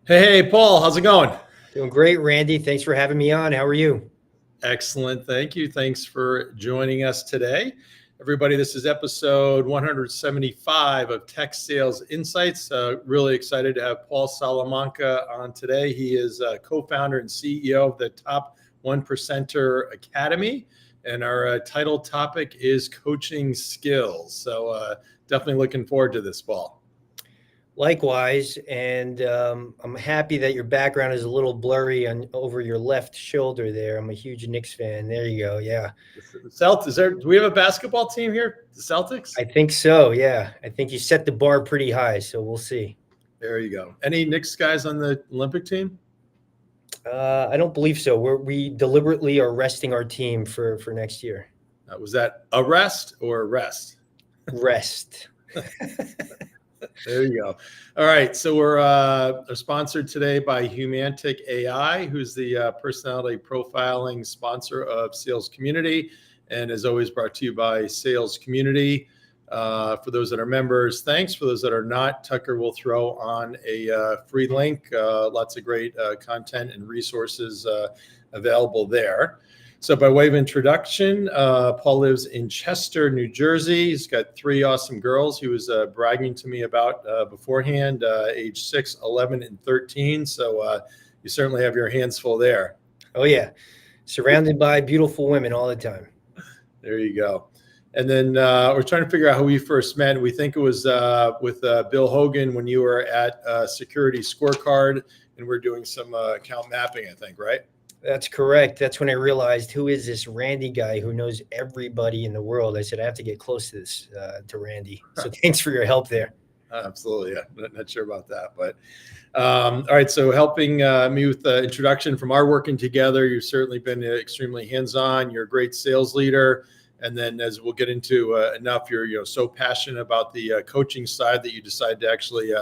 Hey, Paul, how's it going? Doing great, Randy. Thanks for having me on. How are you? Excellent. Thank you. Thanks for joining us today. Everybody, this is episode 175 of Tech Sales Insights. Really excited to have Paul Salamanca on today. He is co-founder and CEO of the Top One Percenter Academy. And our title topic is coaching skills. So definitely looking forward to this, Paul. Likewise, and I'm happy that your background is a little blurry over your left shoulder there. I'm a huge Knicks fan. There you go. Yeah, The Celtics, do we have a basketball team here? The Celtics? I think so. Yeah, I think you set the bar pretty high, so we'll see. There you go. Any Knicks guys on the Olympic team? I don't believe so. We deliberately are resting our team for next year. Was that a rest or a rest? Rest. There you go. All right. So we're sponsored today by Humantic AI, who's the personality profiling sponsor of Sales Community, and is always brought to you by Sales Community. For those that are members, thanks. For those that are not, Tucker will throw on a free link. Lots of great content and resources available there. So by way of introduction, Paul lives in Chester, New Jersey. He's got three awesome girls he was bragging to me about beforehand, age 6, 11, and 13. So you certainly have your hands full there. Oh, yeah. Surrounded by beautiful women all the time. There you go. And then we're trying to figure out how we first met. We think it was with Bill Hogan when you were at Security Scorecard, and we're doing some account mapping, I think, right? That's correct. That's when I realized, who is this Randy guy who knows everybody in the world? I said, I have to get close to this, to Randy. So thanks for your help there. Absolutely. Yeah. Not sure about that, but all right. So helping me with the introduction from our working together, you've certainly been extremely hands-on. You're a great sales leader. And then as we'll get into enough, you're so passionate about the coaching side that you decide to actually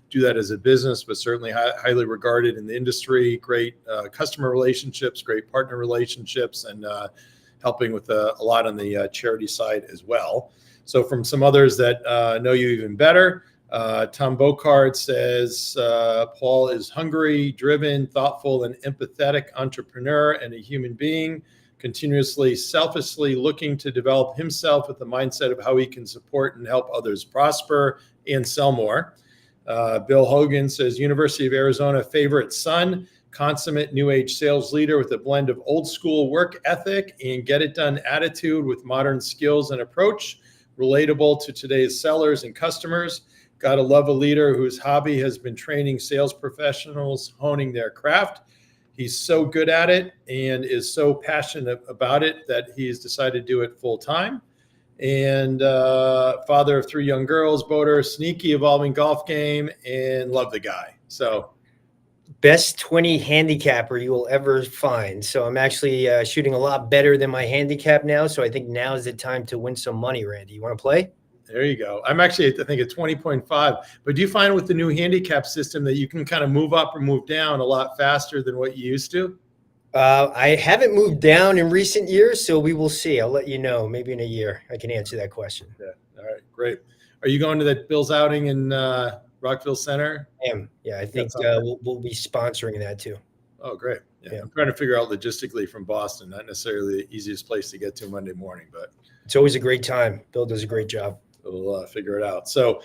do that as a business, but certainly highly regarded in the industry. Great customer relationships, great partner relationships, and helping with a lot on the charity side as well. So from some others that know you even better, Tom Bocard says, Paul is hungry, driven, thoughtful, and empathetic entrepreneur and a human being, continuously selflessly looking to develop himself with the mindset of how he can support and help others prosper and sell more. Bill Hogan says, University of Arizona favorite son, consummate new age sales leader with a blend of old school work ethic and get it done attitude with modern skills and approach, relatable to today's sellers and customers. Gotta love a leader whose hobby has been training sales professionals, honing their craft. He's so good at it and is so passionate about it that he's decided to do it full time. And father of 3 young girls, boater, sneaky evolving golf game, and love the guy. So best 20 handicapper you will ever find. So I'm actually shooting a lot better than my handicap now. So I think now is the time to win some money, Randy. You want to play? There you go. I'm actually, I think, at 20.5. But do you find with the new handicap system that you can kind of move up or move down a lot faster than what you used to? I haven't moved down in recent years, so we will see. I'll let you know. Maybe in a year, I can answer that question. Yeah. All right. Great. Are you going to that Bill's outing in Rockville Center? I am. Yeah, I think we'll be sponsoring that too. Oh, great. Yeah. I'm trying to figure out logistically from Boston, not necessarily the easiest place to get to Monday morning, but it's always a great time. Bill does a great job. We'll figure it out. So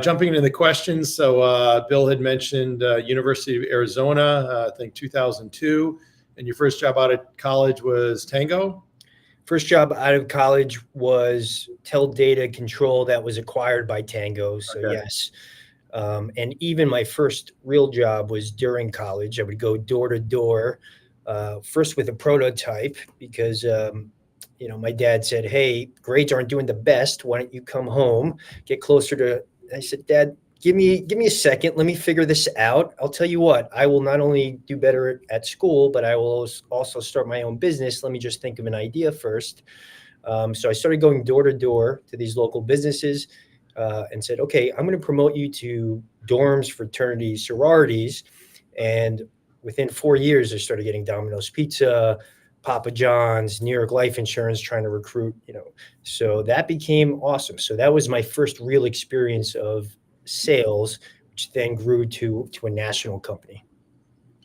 jumping into the questions. So Bill had mentioned University of Arizona, I think 2002. And your first job out of college was Tango? First job out of college was Tel Data Control that was acquired by Tango. So okay. Yes. And even my first real job was during college. I would go door to door, first with a prototype because my dad said, hey, grades aren't doing the best. Why don't you come home, get closer to, I said, Dad, give me a second. Let me figure this out. I'll tell you what, I will not only do better at school, but I will also start my own business. Let me just think of an idea first. So I started going door to door to these local businesses and said, okay, I'm going to promote you to dorms, fraternities, sororities. And within 4 years, I started getting Domino's Pizza, Papa John's, New York Life Insurance, trying to recruit, so that became awesome. So that was my first real experience of sales, which then grew to a national company.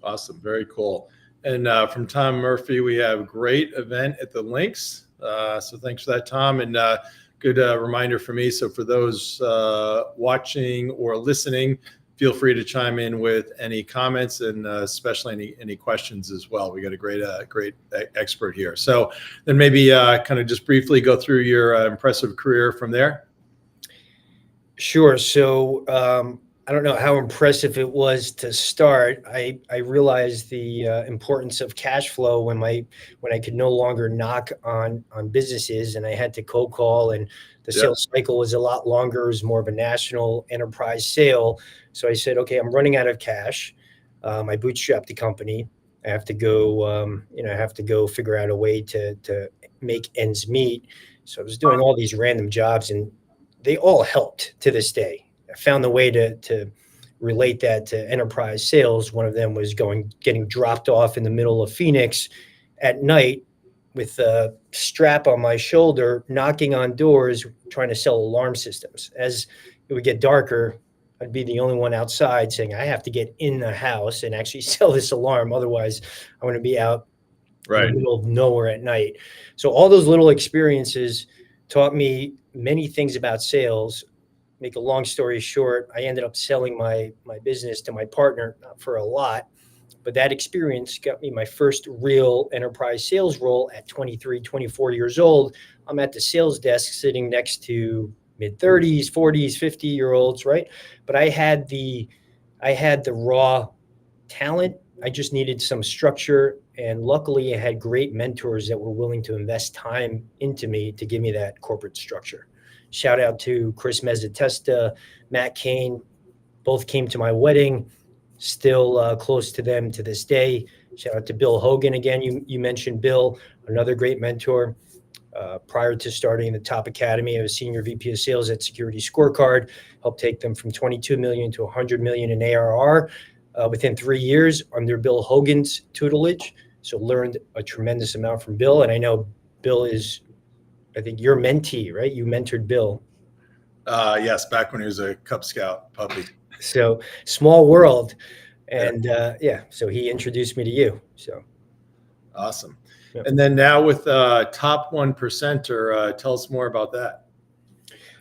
Awesome. Very cool. And from Tom Murphy, we have great event at the Links. So thanks for that, Tom. And good reminder for me. So for those watching or listening, feel free to chime in with any comments and especially any questions as well. We got a great expert here. So then maybe kind of just briefly go through your impressive career from there. Sure. So I don't know how impressive it was to start. I realized the importance of cash flow when I could no longer knock on businesses and I had to cold call, and the sales cycle was a lot longer. It was more of a national enterprise sale. So I said, okay, I'm running out of cash. I bootstrapped the company. I have to go, figure out a way to make ends meet. So I was doing all these random jobs, and they all helped to this day. I found the way to relate that to enterprise sales. One of them was getting dropped off in the middle of Phoenix at night with a strap on my shoulder, knocking on doors, trying to sell alarm systems. As it would get darker, I'd be the only one outside saying, I have to get in the house and actually sell this alarm. Otherwise, I'm going to be out in the middle of nowhere at night. So all those little experiences taught me many things about sales. Make a long story short, I ended up selling my business to my partner, not for a lot, but that experience got me my first real enterprise sales role at 23, 24 years old. I'm at the sales desk sitting next to mid 30s, 40s, 50-year-olds, right? But I had the raw talent. I just needed some structure. And luckily I had great mentors that were willing to invest time into me to give me that corporate structure. Shout out to Chris Mezzatesta, Matt Kane, both came to my wedding, still close to them to this day. Shout out to Bill Hogan again. You mentioned Bill, another great mentor. Prior to starting the Top Academy, I was Senior VP of Sales at Security Scorecard, helped take them from 22 million to 100 million in ARR within 3 years under Bill Hogan's tutelage. So learned a tremendous amount from Bill. And I know Bill is, I think, your mentee, right? You mentored Bill. Yes, back when he was a Cub Scout puppy. So small world. And so he introduced me to you. So awesome. Yep. And then now with top 1%er, tell us more about that.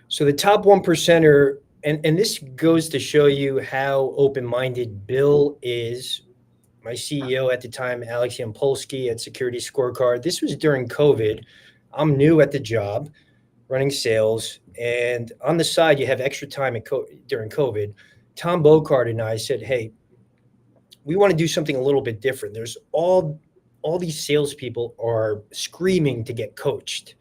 So the top 1%er, and this goes to show you how open-minded Bill is. My CEO at the time, Alex Yampolsky at Security Scorecard. This was during COVID. I'm new at the job, running sales, and on the side, you have extra time during COVID. Tom Bocard and I said, hey, we want to do something a little bit different. There's all these salespeople are screaming to get coached,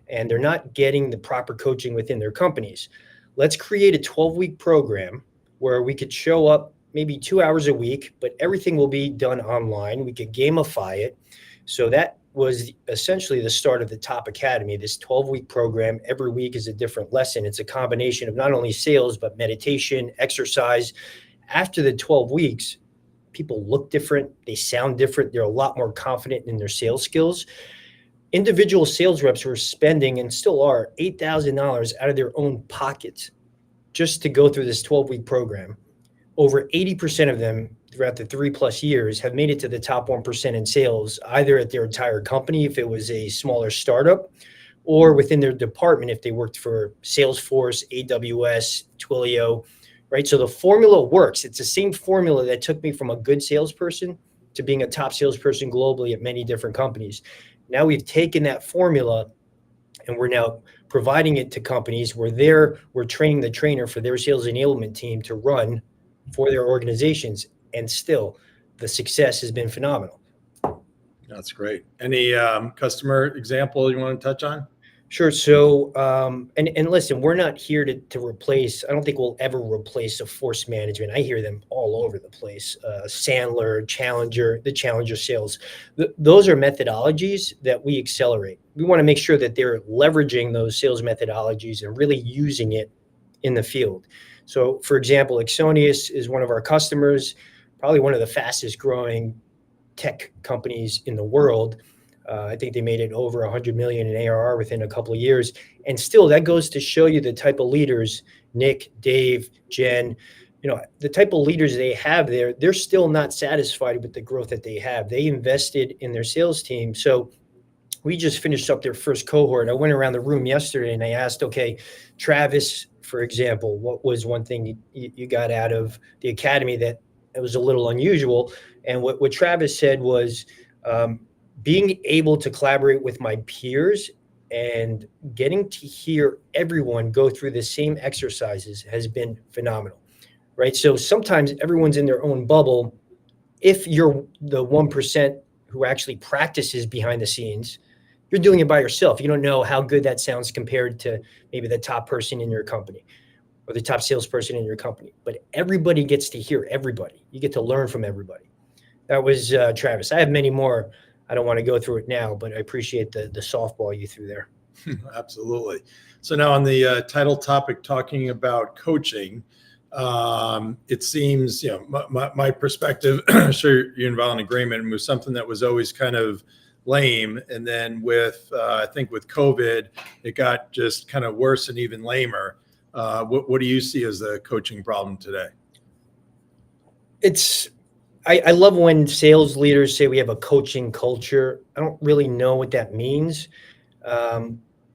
and they're not getting the proper coaching within their companies. Let's create a 12-week program where we could show up maybe 2 hours a week, but everything will be done online. We could gamify it. So that was essentially the start of the Top Academy, this 12-week program. Every week is a different lesson. It's a combination of not only sales, but meditation, exercise. After the 12 weeks, people look different. They sound different. They're a lot more confident in their sales skills. Individual sales reps were spending, and still are, $8,000 out of their own pockets just to go through this 12-week program. Over 80% of them throughout the 3+ years have made it to the top 1% in sales, either at their entire company, if it was a smaller startup, or within their department, if they worked for Salesforce, AWS, Twilio, right? So the formula works. It's the same formula that took me from a good salesperson to being a top salesperson globally at many different companies. Now we've taken that formula and we're now providing it to companies where we're training the trainer for their sales enablement team to run for their organizations. And still, the success has been phenomenal. That's great. Any customer example you want to touch on? Sure. So, and listen, we're not here to replace, I don't think we'll ever replace a force management. I hear them all over the place. Sandler, Challenger, the Challenger sales. Those are methodologies that we accelerate. We want to make sure that they're leveraging those sales methodologies and really using it in the field. So, for example, Exonius is one of our customers, probably one of the fastest growing tech companies in the world. I think they made it over 100 million in ARR within a couple of years. And still, that goes to show you the type of leaders, Nick, Dave, Jen, the type of leaders they have there, they're still not satisfied with the growth that they have. They invested in their sales team. So we just finished up their first cohort. I went around the room yesterday and I asked, okay, Travis, for example, what was one thing you got out of the academy that it was a little unusual? And what Travis said was, being able to collaborate with my peers and getting to hear everyone go through the same exercises has been phenomenal, right? So sometimes everyone's in their own bubble. If you're the 1% who actually practices behind the scenes, you're doing it by yourself. You don't know how good that sounds compared to maybe the top person in your company or the top salesperson in your company. But everybody gets to hear everybody. You get to learn from everybody. That was Travis. I have many more. I don't want to go through it now, but I appreciate the softball you through there. Absolutely. So now on the title topic, talking about coaching, it seems, my perspective, I'm sure you're involved in agreement, was something that was always kind of lame. And then with, I think with COVID, it got just kind of worse and even lamer. What do you see as the coaching problem today? I love when sales leaders say we have a coaching culture. I don't really know what that means.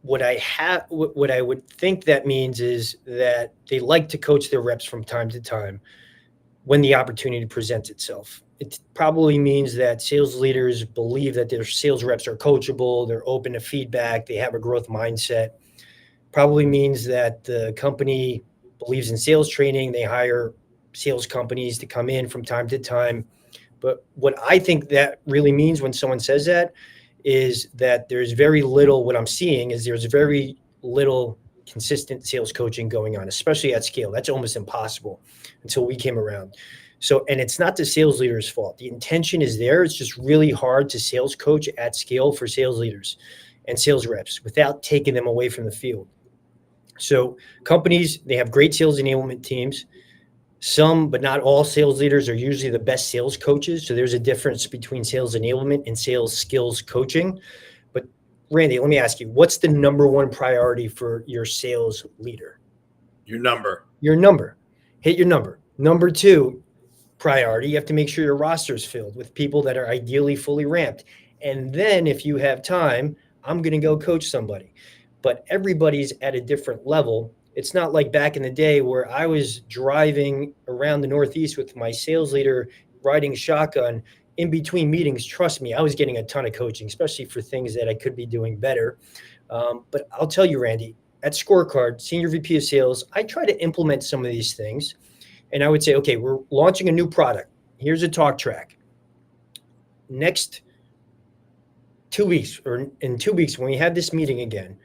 What I would think that means is that they like to coach their reps from time to time when the opportunity presents itself. It probably means that sales leaders believe that their sales reps are coachable, they're open to feedback, they have a growth mindset. Probably means that the company believes in sales training, they hire sales companies to come in from time to time. But what I think that really means when someone says that is that there's very little, what I'm seeing is there's very little consistent sales coaching going on, especially at scale. That's almost impossible until we came around. So, and it's not the sales leader's fault. The intention is there. It's just really hard to sales coach at scale for sales leaders and sales reps without taking them away from the field. So companies, they have great sales enablement teams. Some, but not all sales leaders are usually the best sales coaches. So there's a difference between sales enablement and sales skills coaching. But Randy, let me ask you, what's the number one priority for your sales leader? Your number. Your number. Hit your number. Number two priority, you have to make sure your roster is filled with people that are ideally fully ramped. And then if you have time, I'm going to go coach somebody. But everybody's at a different level. It's not like back in the day where I was driving around the Northeast with my sales leader, riding shotgun in between meetings. Trust me, I was getting a ton of coaching, especially for things that I could be doing better. But I'll tell you, Randy, at Scorecard, Senior VP of Sales, I try to implement some of these things. And I would say, okay, we're launching a new product. Here's a talk track. Next 2 weeks, or in 2 weeks, when we have this meeting again,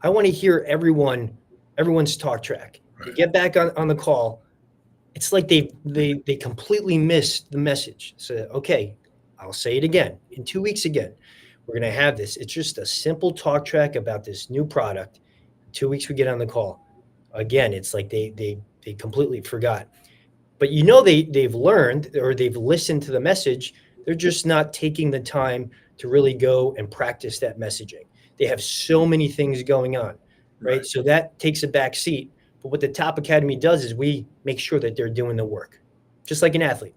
I want to hear everyone's talk track. Right. You get back on the call, it's like they completely missed the message. So, okay, I'll say it again. In 2 weeks again, we're going to have this. It's just a simple talk track about this new product. 2 weeks we get on the call. Again, it's like they completely forgot. But they've learned or they've listened to the message. They're just not taking the time to really go and practice that messaging. They have so many things going on, right? So that takes a back seat. But what the Top Academy does is we make sure that they're doing the work, just like an athlete.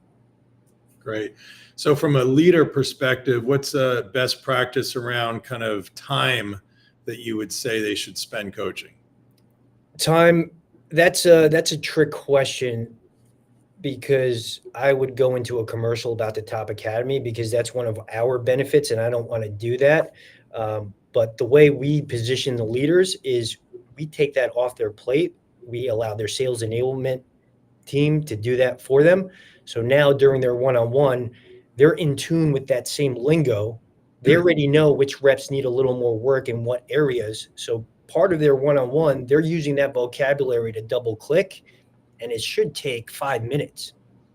Great. So from a leader perspective, what's a best practice around kind of time that you would say they should spend coaching? Time, that's a trick question, because I would go into a commercial about the Top Academy because that's one of our benefits, and I don't want to do that. But the way we position the leaders is we take that off their plate. We allow their sales enablement team to do that for them. So now during their one-on-one, they're in tune with that same lingo. They already know which reps need a little more work in what areas. So part of their one-on-one, they're using that vocabulary to double click, and it should take 5 minutes.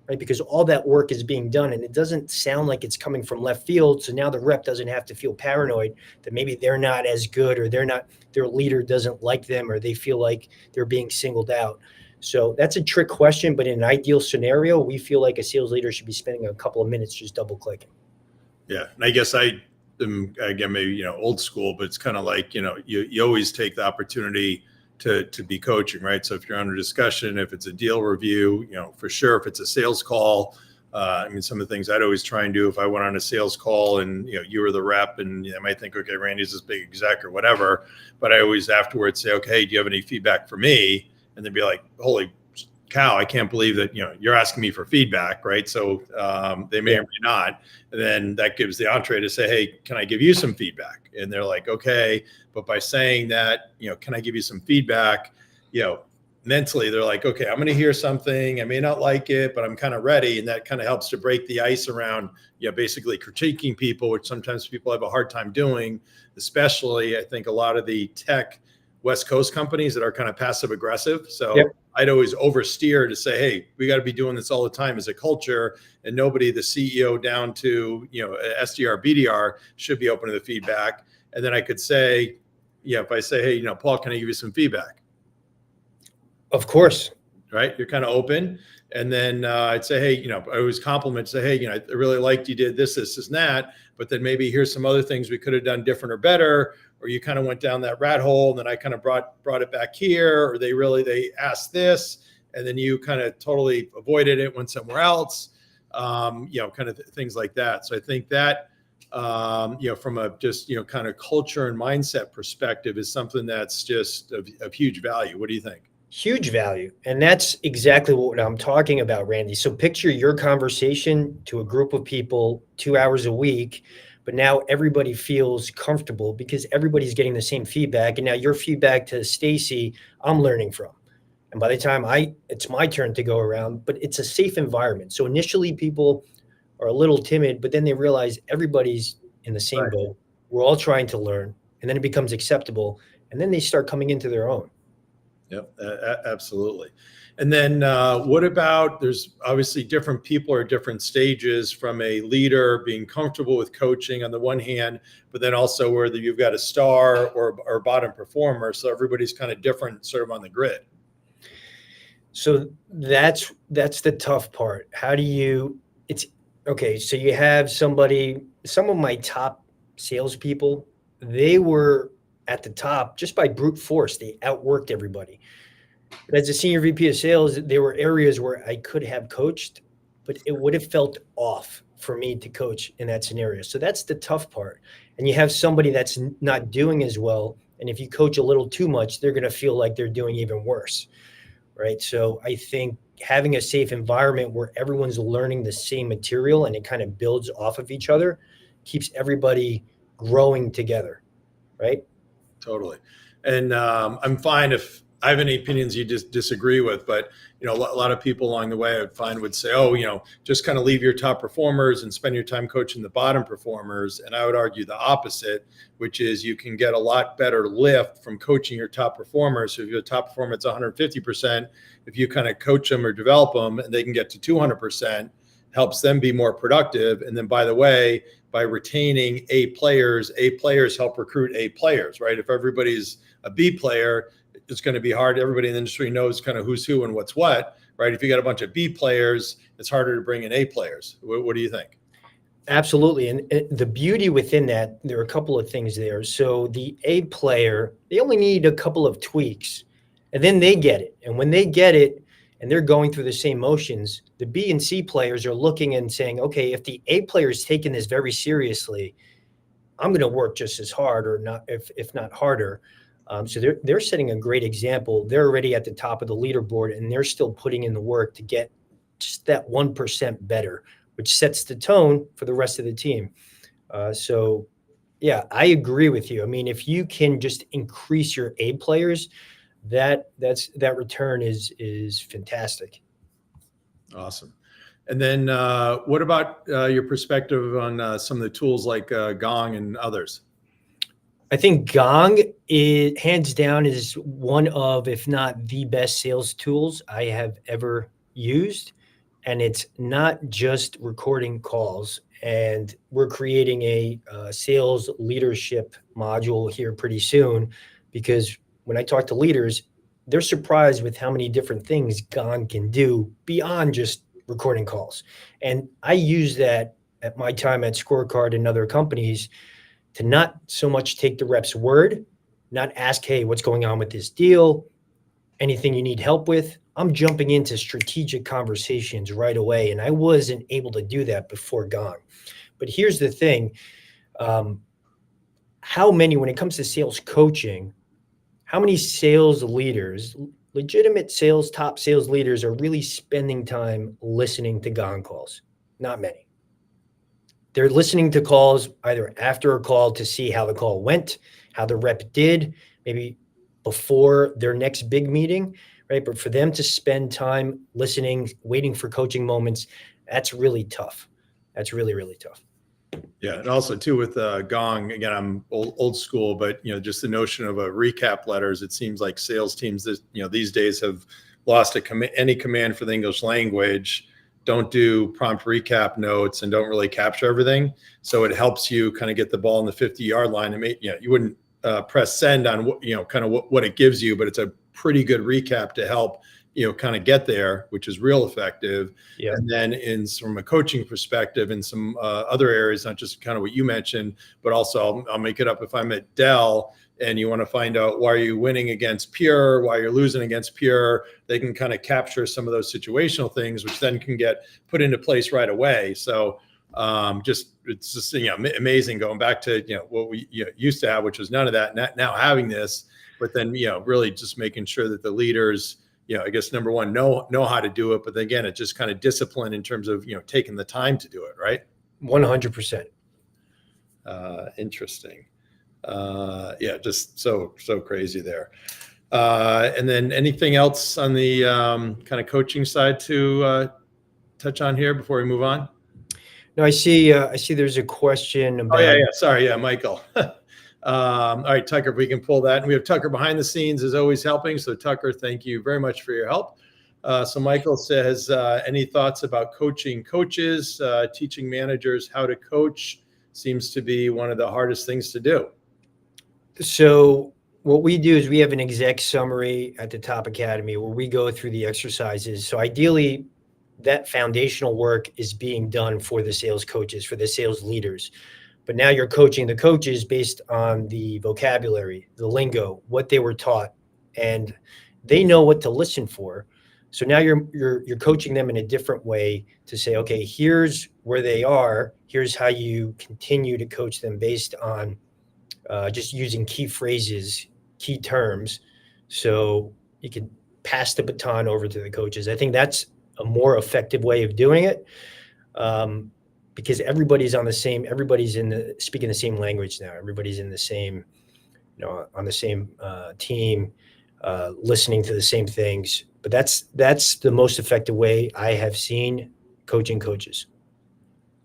Right? Because all that work is being done and it doesn't sound like it's coming from left field. So now the rep doesn't have to feel paranoid that maybe they're not as good, or their leader doesn't like them, or they feel like they're being singled out. So that's a trick question, but in an ideal scenario, we feel like a sales leader should be spending a couple of minutes just double clicking. Yeah. And I guess I am, again, maybe, old school, but it's kind of like, you always take the opportunity to be coaching, right? So if you're under discussion, if it's a deal review, for sure, if it's a sales call, I mean, some of the things I'd always try and do if I went on a sales call and, you were the rep and I might think, okay, Randy's this big exec or whatever, but I always afterwards say, okay, do you have any feedback for me? And then be like, holy cow, I can't believe that, you're asking me for feedback, right? So they may or may not. And then that gives the entree to say, hey, can I give you some feedback? And they're like, okay. But by saying that, can I give you some feedback? Mentally, they're like, okay, I'm going to hear something. I may not like it, but I'm kind of ready. And that kind of helps to break the ice around, basically critiquing people, which sometimes people have a hard time doing, especially I think a lot of the tech West Coast companies that are kind of passive aggressive. So yep. I'd always oversteer to say, hey, we got to be doing this all the time as a culture, and nobody, the CEO down to, SDR, BDR should be open to the feedback. And then I could say, if I say, hey, Paul, can I give you some feedback? Of course. Right. You're kind of open. And then I'd say, hey, I always compliment, say, hey, I really liked you did this, and that, but then maybe here's some other things we could have done different or better, or you kind of went down that rat hole and then I kind of brought it back here, or they asked this and then you kind of totally avoided it, went somewhere else, kind of things like that. So I think that, from a just, kind of culture and mindset perspective is something that's just of huge value. What do you think? Huge value. And that's exactly what I'm talking about, Randy. So picture your conversation to a group of people 2 hours a week, but now everybody feels comfortable because everybody's getting the same feedback. And now your feedback to Stacy, I'm learning from. And by the time it's my turn to go around, but it's a safe environment. So initially people are a little timid, but then they realize everybody's in the same boat. We're all trying to learn, and then it becomes acceptable. And then they start coming into their own. Yep, absolutely. And then what about, there's obviously different people are at different stages from a leader being comfortable with coaching on the one hand, but then also whether you've got a star or bottom performer. So everybody's kind of different sort of on the grid. So that's the tough part. Okay. So you have some of my top salespeople, they were at the top just by brute force. They outworked everybody. But as a senior VP of sales, there were areas where I could have coached, but it would have felt off for me to coach in that scenario. So that's the tough part. And you have somebody that's not doing as well. And if you coach a little too much, they're going to feel like they're doing even worse. Right. So I think having a safe environment where everyone's learning the same material and it kind of builds off of each other keeps everybody growing together. Right. Totally. And I'm fine if I have any opinions you just disagree with, but, a lot of people along the way I would find would say, oh, just kind of leave your top performers and spend your time coaching the bottom performers. And I would argue the opposite, which is you can get a lot better lift from coaching your top performers. So if you're a top performer, it's 150%. If you kind of coach them or develop them and they can get to 200%, helps them be more productive. And then, by the way, by retaining A players help recruit A players, right? If everybody's a B player, it's going to be hard. Everybody in the industry knows kind of who's who and what's what, right? If you got a bunch of B players, it's harder to bring in A players. What do you think? Absolutely. And the beauty within that, there are a couple of things there. So the A player, they only need a couple of tweaks and then they get it. And when they get it and they're going through the same motions, the B and C players are looking and saying, okay, if the A player is taking this very seriously, I'm going to work just as hard or not, if not harder. So they're setting a great example. They're already at the top of the leaderboard and they're still putting in the work to get just that 1% better, which sets the tone for the rest of the team. So yeah, I agree with you. I mean, if you can just increase your A players, that return is fantastic. Awesome. And then what about your perspective on some of the tools like Gong and others? I think Gong is hands down is one of, if not the best sales tools I have ever used. And it's not just recording calls. And we're creating a sales leadership module here pretty soon, because when I talk to leaders, they're surprised with how many different things Gong can do beyond just recording calls. And I use that at my time at Scorecard and other companies to not so much take the rep's word, not ask, hey, what's going on with this deal? Anything you need help with, I'm jumping into strategic conversations right away. And I wasn't able to do that before Gong. But here's the thing. When it comes to sales coaching, how many sales leaders, legitimate sales, top sales leaders are really spending time listening to Gong calls? Not many. They're listening to calls either after a call to see how the call went, how the rep did, maybe before their next big meeting, right? But for them to spend time listening, waiting for coaching moments, that's really tough. That's really, really tough. Yeah, and also too with Gong, again, I'm old school, but just the notion of a recap letters. It seems like sales teams that these days have lost any command for the English language, don't do prompt recap notes, and don't really capture everything. So it helps you kind of get the ball in the 50-yard line. And you wouldn't press send on what it gives you, but it's a pretty good recap to help kind of get there, which is real effective. Yeah. And then from a coaching perspective in some other areas, not just kind of what you mentioned, but also I'll make it up if I'm at Dell and you want to find out why are you winning against Pure, why you're losing against Pure, they can kind of capture some of those situational things, which then can get put into place right away. So it's just amazing going back to what we used to have, which was none of that. Now having this, but then really just making sure that the leaders I guess number one, know how to do it, but then again, it just kind of discipline in terms of taking the time to do it, right? 100%. Interesting. Yeah, just so crazy there. And then anything else on the kind of coaching side to touch on here before we move on? No, I see there's a question about. Oh yeah. Sorry, yeah, Michael. All right, Tucker, if we can pull that. And we have Tucker behind the scenes is always helping. So Tucker, thank you very much for your help. So Michael says, any thoughts about coaching coaches, teaching managers how to coach seems to be one of the hardest things to do. So what we do is we have an exec summary at the Top Academy where we go through the exercises. So ideally, that foundational work is being done for the sales coaches, for the sales leaders. But now you're coaching the coaches based on the vocabulary, the lingo, what they were taught, and they know what to listen for. So now you're coaching them in a different way to say, okay, here's where they are. Here's how you continue to coach them based on just using key phrases, key terms, so you can pass the baton over to the coaches. I think that's a more effective way of doing it. Because everybody's speaking the same language now. Everybody's in the same, on the same team, listening to the same things. But that's the most effective way I have seen coaching coaches.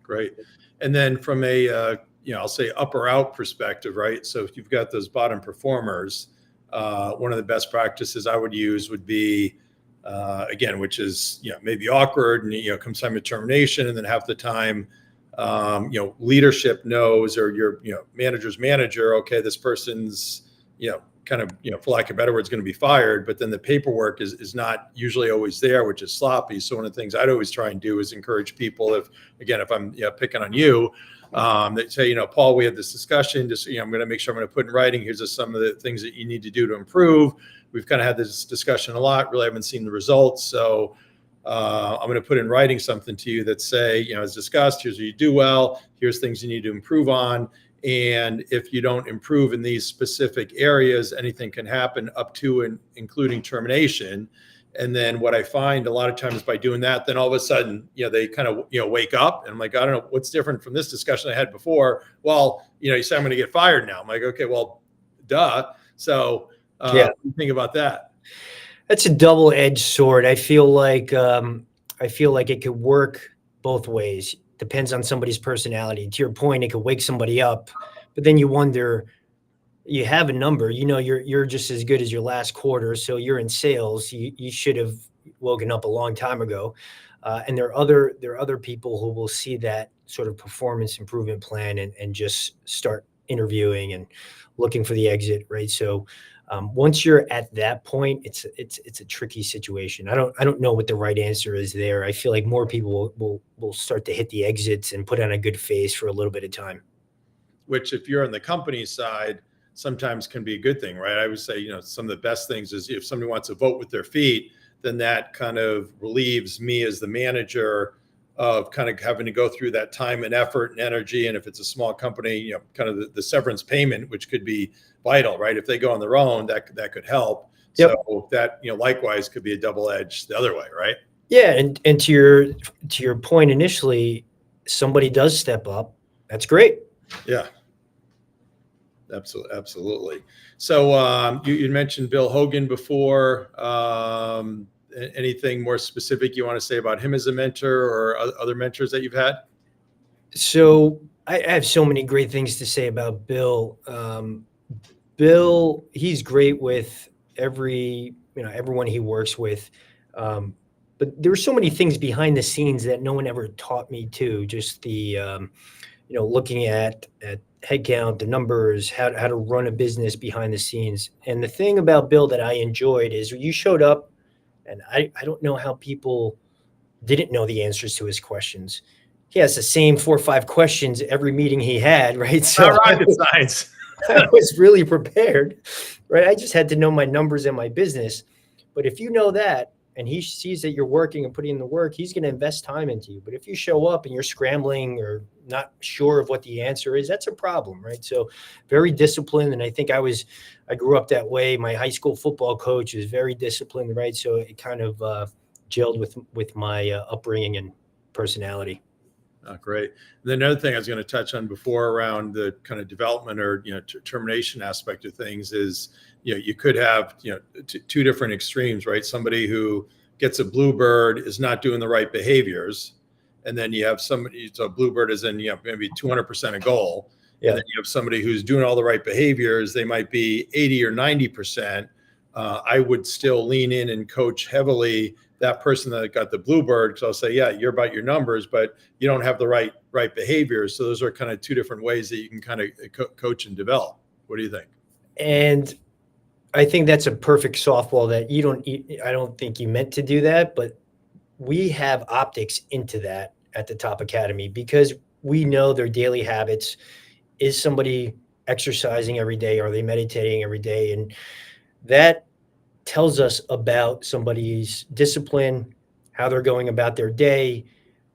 Great. And then from a, I'll say up or out perspective, right? So if you've got those bottom performers, one of the best practices I would use would be, again, which is maybe awkward, and comes time of termination, and then half the time, leadership knows, or your manager's manager, okay, this person's kind of for lack of better words going to be fired, but then the paperwork is not usually always there, which is sloppy. So one of the things I'd always try and do is encourage people, if I'm picking on you, that say, Paul, we had this discussion, just I'm going to make sure I'm going to put in writing, here's just some of the things that you need to do to improve. We've kind of had this discussion a lot, really haven't seen the results. So I'm going to put in writing something to you that say, as discussed, here's what you do well, here's things you need to improve on. And if you don't improve in these specific areas, anything can happen up to and including termination. And then what I find a lot of times by doing that, then all of a sudden, they kind of, wake up, and I'm like, I don't know what's different from this discussion I had before. Well, you said I'm going to get fired now. I'm like, okay, well, duh. So what do you think about that? That's a double-edged sword. I feel like it could work both ways. Depends on somebody's personality. To your point, it could wake somebody up, but then you wonder, you have a number, you're just as good as your last quarter. So you're in sales. You should have woken up a long time ago. And there are other people who will see that sort of performance improvement plan and just start interviewing and looking for the exit, right? So once you're at that point, it's a tricky situation. I don't know what the right answer is there. I feel like more people will start to hit the exits and put on a good face for a little bit of time. Which, if you're on the company side, sometimes can be a good thing, right? I would say, some of the best things is if somebody wants to vote with their feet, then that kind of relieves me as the manager of kind of having to go through that time and effort and energy. And if it's a small company, kind of the severance payment, which could be vital, right? If they go on their own, that could help. Yep. So that, likewise could be a double edge the other way, right? Yeah. And to your point initially, somebody does step up. That's great. Yeah. Absolutely. So you mentioned Bill Hogan before. Anything more specific you want to say about him as a mentor or other mentors that you've had? So I have so many great things to say about Bill. Bill, he's great with everyone he works with. But there were so many things behind the scenes that no one ever taught me too. Just the, looking at headcount, the numbers, how to run a business behind the scenes. And the thing about Bill that I enjoyed is you showed up, and I don't know how people didn't know the answers to his questions. He has the same 4 or 5 questions every meeting he had, right? So not rocket science. I was really prepared, right? I just had to know my numbers and my business. But if you know that, and he sees that you're working and putting in the work, he's going to invest time into you. But if you show up and you're scrambling or not sure of what the answer is, that's a problem, right? So very disciplined. And I think I grew up that way. My high school football coach was very disciplined, right? So it kind of gelled with my upbringing and personality. Oh, great. And then another thing I was going to touch on before around the kind of development or termination aspect of things is you could have two different extremes, right? Somebody who gets a bluebird is not doing the right behaviors, and then you have somebody. So a bluebird is in maybe 200% a goal, Yeah. and then you have somebody who's doing all the right behaviors. They might be 80 or 90%. I would still lean in and coach heavily that person that got the bluebird, because I'll say, yeah, you're about your numbers, but you don't have the right behaviors. So those are kind of two different ways that you can kind of coach and develop. What do you think? And I think that's a perfect softball that I don't think you meant to do that, but we have optics into that at the Top Academy because we know their daily habits. Is somebody exercising every day? Are they meditating every day? And that tells us about somebody's discipline, how they're going about their day.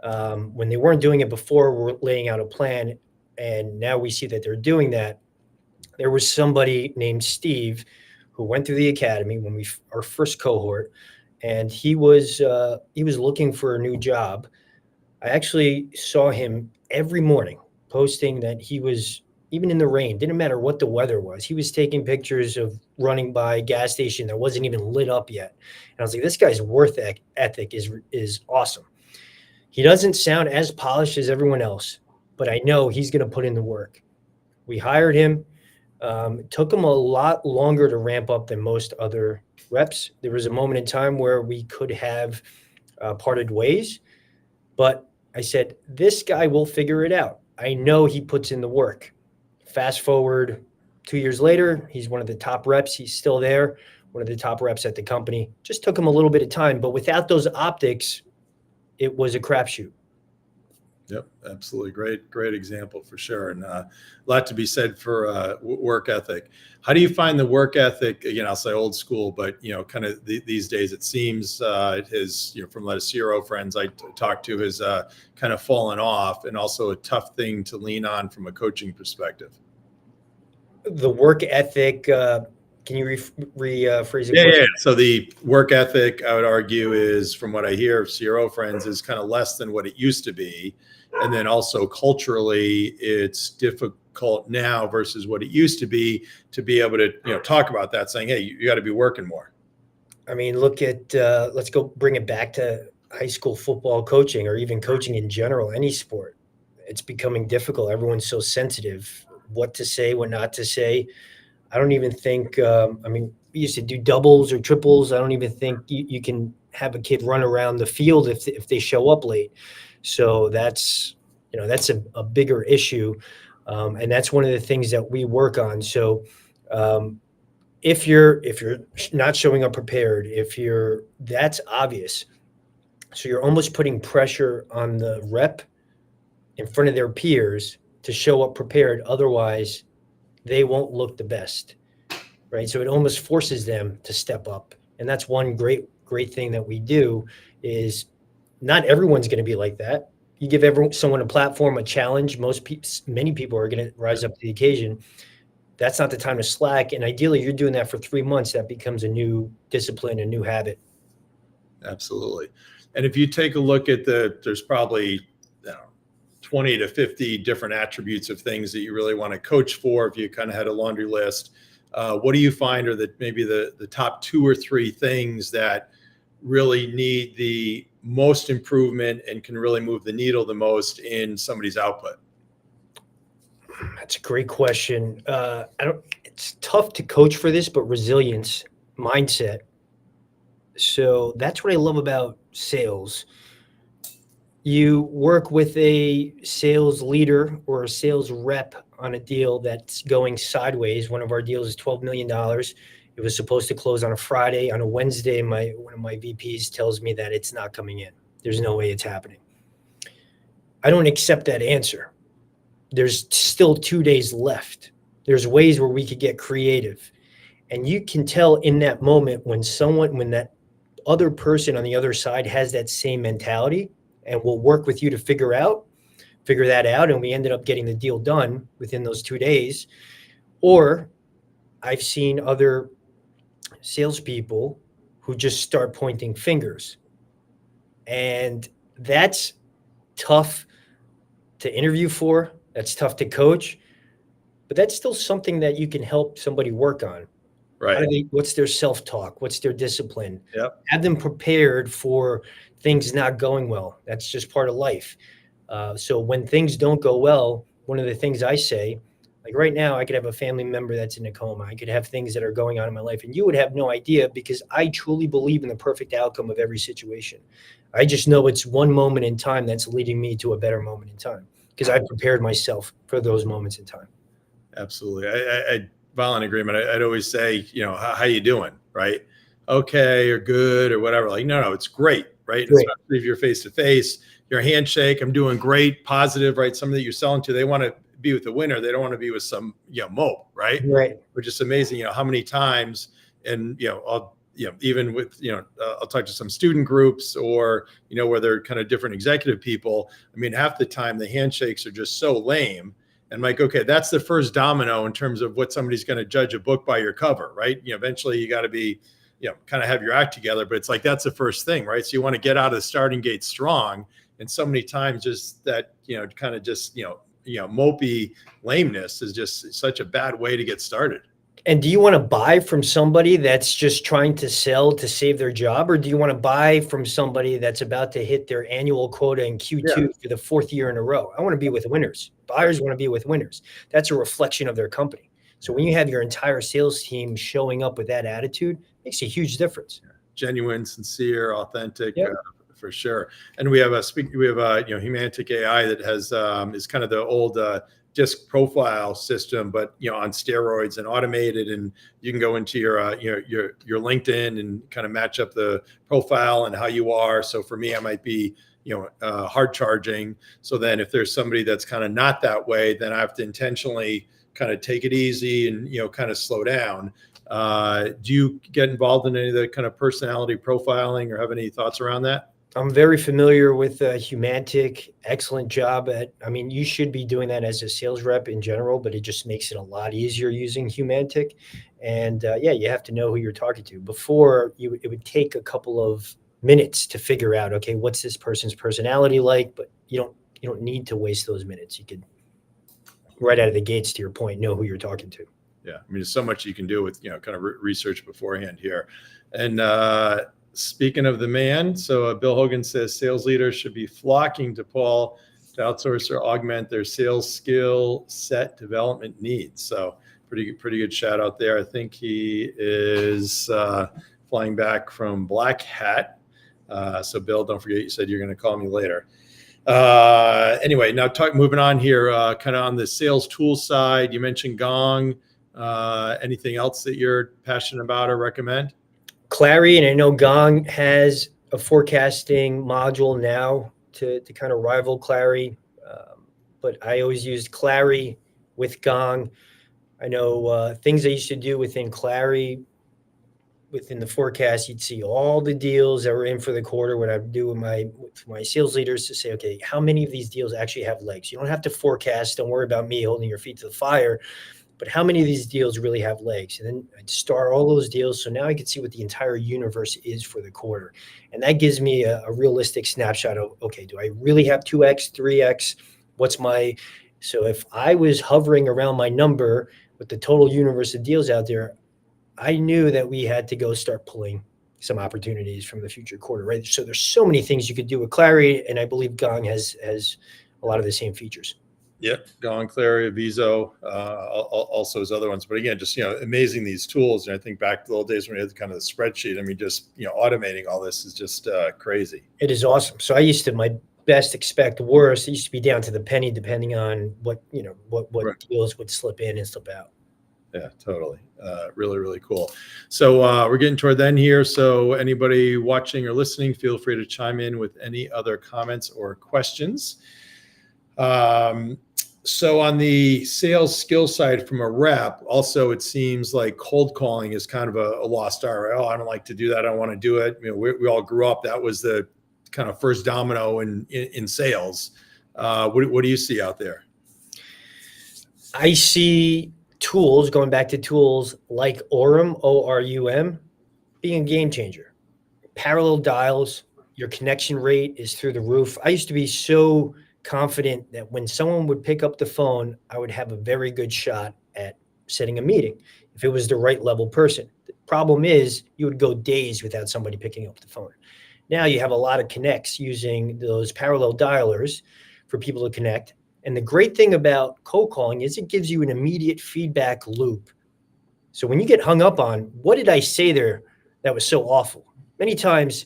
When they weren't doing it before, we're laying out a plan. And now we see that they're doing that. There was somebody named Steve who went through the academy when our first cohort, and he was looking for a new job. I actually saw him every morning posting that he was, even in the rain, didn't matter what the weather was. He was taking pictures of running by a gas station that wasn't even lit up yet. And I was like, this guy's work ethic is awesome. He doesn't sound as polished as everyone else, but I know he's going to put in the work. We hired him. It took him a lot longer to ramp up than most other reps. There was a moment in time where we could have parted ways, but I said, this guy will figure it out. I know he puts in the work. Fast forward 2 years later, he's one of the top reps. He's still there, one of the top reps at the company. Just took him a little bit of time, but without those optics, it was a crapshoot. Yep, absolutely. Great example for sure. And a lot to be said for work ethic. How do you find the work ethic? Again, I'll say old school, but kind of these days it seems from a lot of CRO friends I talked to has kind of fallen off, and also a tough thing to lean on from a coaching perspective. The work ethic. Can you rephrase it? Yeah. So the work ethic, I would argue, is, from what I hear of CRO friends, is kind of less than what it used to be. And then also culturally, it's difficult now versus what it used to be able to talk about that, saying, hey, you got to be working more. I mean, look at let's go bring it back to high school football coaching, or even coaching in general, any sport. It's becoming difficult. Everyone's so sensitive, what to say, what not to say. I don't even think, we used to do doubles or triples. I don't even think you can have a kid run around the field if they show up late. So that's a bigger issue. And that's one of the things that we work on. So if you're not showing up prepared, that's obvious. So you're almost putting pressure on the rep in front of their peers to show up prepared. Otherwise, they won't look the best, right? So it almost forces them to step up. And that's one great thing that we do is not everyone's going to be like that. You give someone a platform, a challenge, many people are going to rise up to the occasion. That's not the time to slack. And ideally, you're doing that for 3 months. That becomes a new discipline, a new habit. Absolutely. And if you take a look at there's probably, 20 to 50 different attributes of things that you really want to coach for. If you kind of had a laundry list, what do you find are maybe the top 2 or 3 things that really need the most improvement and can really move the needle the most in somebody's output? That's a great question. It's tough to coach for this, but resilience, mindset. So that's what I love about sales. You work with a sales leader or a sales rep on a deal that's going sideways. One of our deals is $12 million. It was supposed to close on a Friday. On a Wednesday, one of my VPs tells me that it's not coming in. There's no way it's happening. I don't accept that answer. There's still 2 days left. There's ways where we could get creative. And you can tell in that moment when that other person on the other side has that same mentality and will work with you to figure that out. And we ended up getting the deal done within those 2 days. Or I've seen other salespeople who just start pointing fingers. And that's tough to interview for. That's tough to coach. But that's still something that you can help somebody work on. Right. What's their self-talk? What's their discipline? Yep. Have them prepared for things not going well. That's just part of life. So when things don't go well, one of the things I say, like right now, I could have a family member that's in a coma. I could have things that are going on in my life, and you would have no idea because I truly believe in the perfect outcome of every situation. I just know it's one moment in time that's leading me to a better moment in time because I've prepared myself for those moments in time. Absolutely. I violent agreement. I'd always say, how you doing? Right. Okay. Or good or whatever. Like, no, it's great. Right. Great. Especially if you're face to face, your handshake, I'm doing great, positive, right? Somebody that you're selling to, they want to be with the winner. They don't want to be with some, mope. Right. Right. Which is amazing. How many times, and, even with, I'll talk to some student groups or, where they're kind of different executive people. I mean, half the time the handshakes are just so lame. And like, okay, that's the first domino in terms of what somebody's going to judge a book by your cover, right? Eventually you got to be, kind of have your act together, but it's like, that's the first thing, right? So you want to get out of the starting gate strong. And so many times just that, kind of just, mopey lameness is just such a bad way to get started. And do you want to buy from somebody that's just trying to sell to save their job? Or do you want to buy from somebody that's about to hit their annual quota in Q2 for the 4th year in a row? I want to be with winners. Buyers want to be with winners. That's a reflection of their company. So when you have your entire sales team showing up with that attitude, it makes a huge difference. Genuine, sincere, authentic. Yep. For sure. And we have Humantic AI that has is kind of the old disc profile system, but on steroids and automated, and you can go into your LinkedIn and kind of match up the profile and how you are. So for me, I might be hard charging. So then if there's somebody that's kind of not that way, then I have to intentionally kind of take it easy and kind of slow down. Do you get involved in any of the kind of personality profiling or have any thoughts around that? I'm very familiar with Humantic. Excellent job you should be doing that as a sales rep in general, but it just makes it a lot easier using Humantic. And you have to know who you're talking to. Before, it would take a couple of minutes to figure out, okay, what's this person's personality like? But you don't need to waste those minutes. You could, right out of the gates, to your point, know who you're talking to. Yeah, there's so much you can do with kind of research beforehand here. And speaking of the man, so Bill Hogan says sales leaders should be flocking to Paul to outsource or augment their sales skill set development needs. So pretty good shout out there. I think he is flying back from Black Hat. So Bill, don't forget you said you're going to call me later. Anyway, now moving on here, kind of on the sales tool side, you mentioned Gong. Anything else that you're passionate about or recommend? Clary, and I know Gong has a forecasting module now to kind of rival Clary, but I always used Clary with Gong. I know things I used to do within Clary, within the forecast, you'd see all the deals that were in for the quarter. What I'd do with my sales leaders to say, okay, how many of these deals actually have legs? You don't have to forecast. Don't worry about me holding your feet to the fire, but how many of these deals really have legs? And then I'd star all those deals. So now I can see what the entire universe is for the quarter. And that gives me a realistic snapshot of, okay, do I really have 2X, 3X? So if I was hovering around my number with the total universe of deals out there, I knew that we had to go start pulling some opportunities from the future quarter, right? So there's so many things you could do with Clary, and I believe Gong has a lot of the same features. Yep, Gone, Clary, Aviso, also his other ones. But again, just amazing these tools. And I think back to the old days when we had kind of the spreadsheet. I mean, just automating all this is just crazy. It is awesome. So I used to my best expect worst. It used to be down to the penny, depending on what Right. deals would slip in and slip out. Yeah, totally. Really, really cool. So we're getting toward the end here. So anybody watching or listening, feel free to chime in with any other comments or questions. So on the sales skill side from a rep, also it seems like cold calling is kind of a lost art. Right? Oh, I don't like to do that. I don't want to do it. We all grew up. That was the kind of first domino in sales. What do you see out there? I see tools, going back to tools like Orem, ORUM, being a game changer. Parallel dials, your connection rate is through the roof. I used to be so confident that when someone would pick up the phone, I would have a very good shot at setting a meeting if it was the right level person. The problem is you would go days without somebody picking up the phone. Now you have a lot of connects using those parallel dialers for people to connect. And the great thing about cold calling is it gives you an immediate feedback loop. So when you get hung up on, what did I say there that was so awful? Many times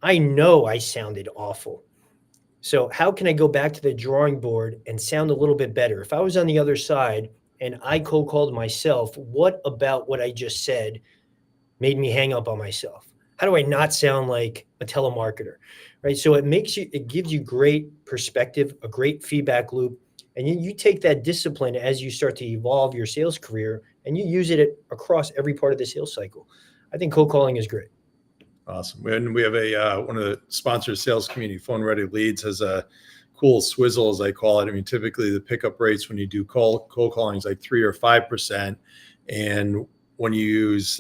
I know I sounded awful. So how can I go back to the drawing board and sound a little bit better? If I was on the other side and I cold called myself, what about what I just said made me hang up on myself? How do I not sound like a telemarketer, right? So it gives you great perspective, a great feedback loop, and you take that discipline as you start to evolve your sales career, and you use it across every part of the sales cycle. I think cold calling is great. Awesome. And we have one of the sponsored sales community, Phone Ready Leads, has a cool swizzle, as I call it. I mean, typically the pickup rates when you do cold calling is like 3 or 5%. And when you use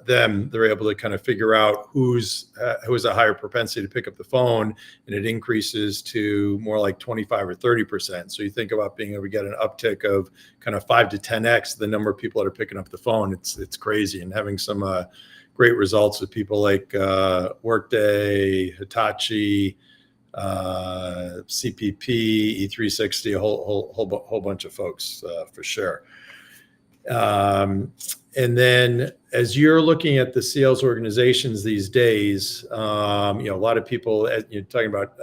them, they're able to kind of figure out who has a higher propensity to pick up the phone, and it increases to more like 25 or 30%. So you think about being able to get an uptick of kind of 5 to 10x the number of people that are picking up the phone. It's crazy, and having some great results with people like Workday, Hitachi, CPP, E360, a whole bunch of folks for sure. And then as you're looking at the sales organizations these days, a lot of people, you're talking about,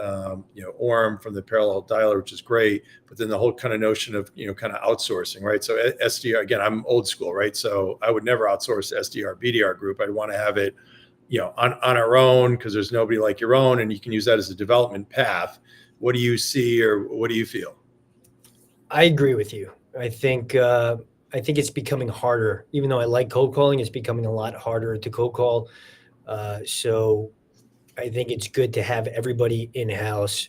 Orem from the parallel dialer, which is great, but then the whole kind of notion of, kind of outsourcing, right? So SDR, again, I'm old school, right? So I would never outsource SDR, BDR group. I'd want to have it, on our own, because there's nobody like your own, and you can use that as a development path. What do you see, or what do you feel? I agree with you. I think it's becoming harder. Even though I like cold calling, it's becoming a lot harder to cold call. So I think it's good to have everybody in-house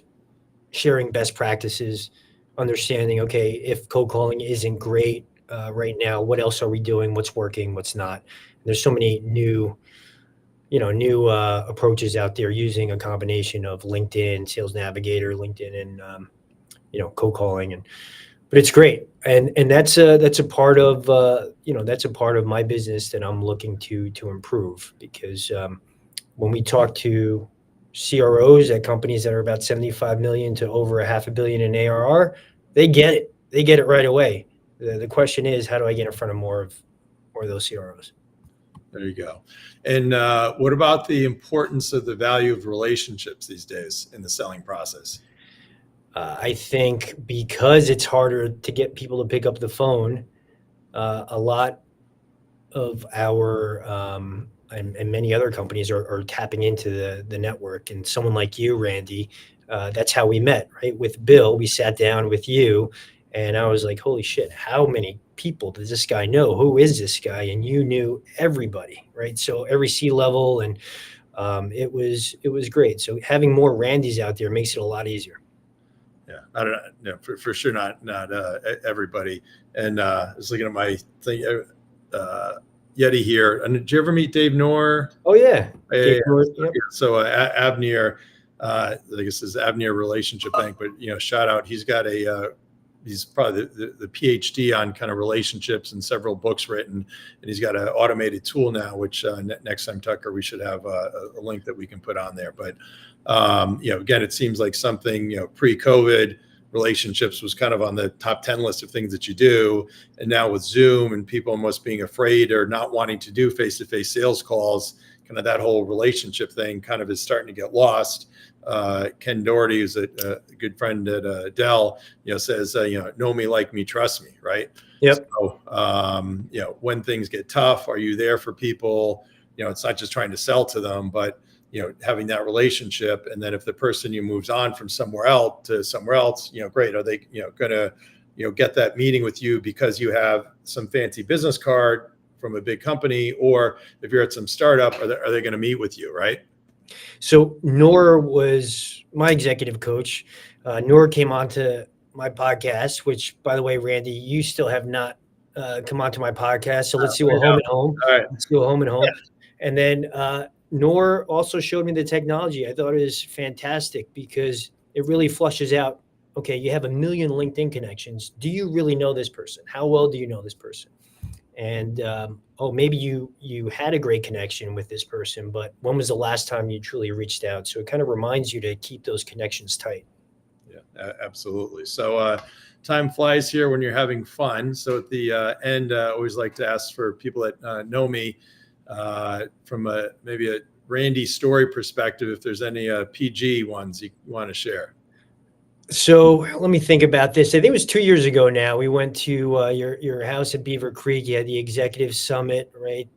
sharing best practices, understanding, okay, if cold calling isn't great right now, what else are we doing? What's working? What's not? There's so many new approaches out there using a combination of LinkedIn, Sales Navigator, LinkedIn, and cold calling, but it's great, and that's a part of my business that I'm looking to improve, because when we talk to CROs at companies that are about 75 million to over $500 million in ARR, they get it right away. The question is, how do I get in front of more of those CROs? There you go. And what about the importance of the value of relationships these days in the selling process? I think because it's harder to get people to pick up the phone, a lot of our and many other companies are tapping into the network. And someone like you, Randy, that's how we met, right? With Bill, we sat down with you, and I was like, holy shit, how many people does this guy know? Who is this guy? And you knew everybody, right? So every C-level, and it was great. So having more Randys out there makes it a lot easier. Yeah, I don't know, for sure not everybody. And I was looking at my thing, Yeti here. And did you ever meet Dave Knorr? Oh yeah, Yeah. Yep. So Abner, I guess is Abner Relationship Bank, but shout out. He's got he's probably the PhD on kind of relationships and several books written, and he's got an automated tool now, which next time, Tucker, we should have a link that we can put on there. But again, it seems like something pre-COVID relationships was kind of on the top 10 list of things that you do, and now with Zoom and people almost being afraid or not wanting to do face-to-face sales calls, kind of that whole relationship thing kind of is starting to get lost. Ken Doherty, who's a good friend at Dell, says, know me, like me, trust me, right? Yep. So, when things get tough, are you there for people? It's not just trying to sell to them, but having that relationship. And then if the person moves on from somewhere else to somewhere else, great. Are they, gonna, get that meeting with you because you have some fancy business card from a big company, or if you're at some startup, are they going to meet with you, right? So Noor was my executive coach. Noor came onto my podcast, which, by the way, Randy, you still have not come onto my podcast. So let's do a home and home. All right. Let's do a home and home. Yeah. And then Noor also showed me the technology. I thought it was fantastic because it really flushes out. Okay, you have 1 million LinkedIn connections. Do you really know this person? How well do you know this person? And maybe you had a great connection with this person, but when was the last time you truly reached out? So it kind of reminds you to keep those connections tight. Yeah, absolutely. So time flies here when you're having fun. So at the end, I always like to ask for people that know me from maybe a Randy story perspective, if there's any PG ones you want to share. So let me think about this. I think it was 2 years ago now. We went to your house at Beaver Creek. You had the executive summit, right?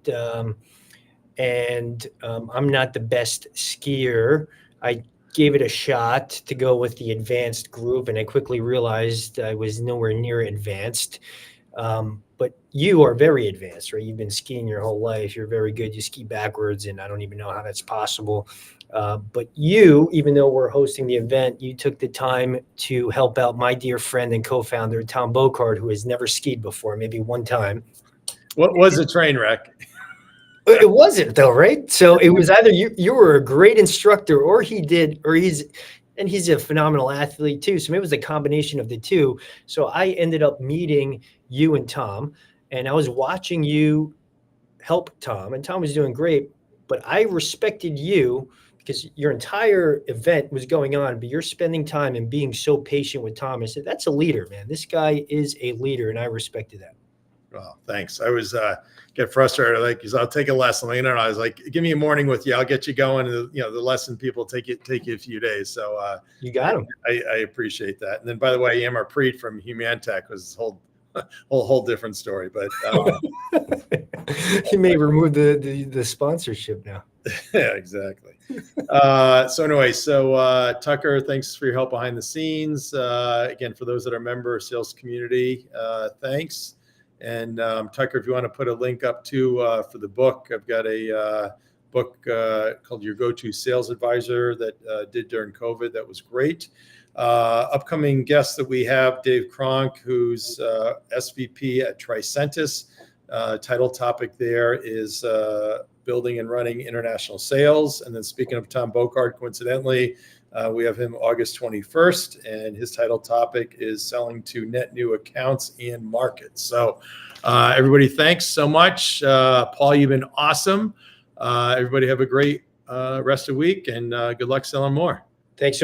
And I'm not the best skier. I gave it a shot to go with the advanced group, and I quickly realized I was nowhere near advanced. But you are very advanced, right? You've been skiing your whole life. You're very good. You ski backwards, and I don't even know how that's possible. But you, even though we're hosting the event, you took the time to help out my dear friend and co-founder, Tom Bocard, who has never skied before, maybe one time. What was a train wreck? It wasn't, though, right? So it was either you were a great instructor, or he's a phenomenal athlete too. So maybe it was a combination of the two. So I ended up meeting you and Tom, and I was watching you help Tom, and Tom was doing great, but I respected you because your entire event was going on, but you're spending time and being so patient with Tom. I said, that's a leader, man. This guy is a leader, and I respected that. Well, thanks. I was get frustrated, because I'll take a lesson. I was like, give me a morning with you. I'll get you going. The lesson people take you a few days. So you got him. I appreciate that. And then, by the way, Yamar Preet from Humantech was whole different story. But he may remove the sponsorship now. Yeah, exactly. So anyway, Tucker, thanks for your help behind the scenes. Again, for those that are member sales community, thanks. And Tucker, if you want to put a link up for the book, I've got a book called Your Go-To Sales Advisor that did during COVID. That was great. Upcoming guests that we have, Dave Kronk, who's SVP at Tricentis. Title topic there is building and running international sales. And then speaking of Tom Bocard, coincidentally, we have him August 21st, and his title topic is selling to net new accounts and markets. So everybody, thanks so much. Paul, you've been awesome. Everybody have a great rest of the week, and good luck selling more. Thanks so much.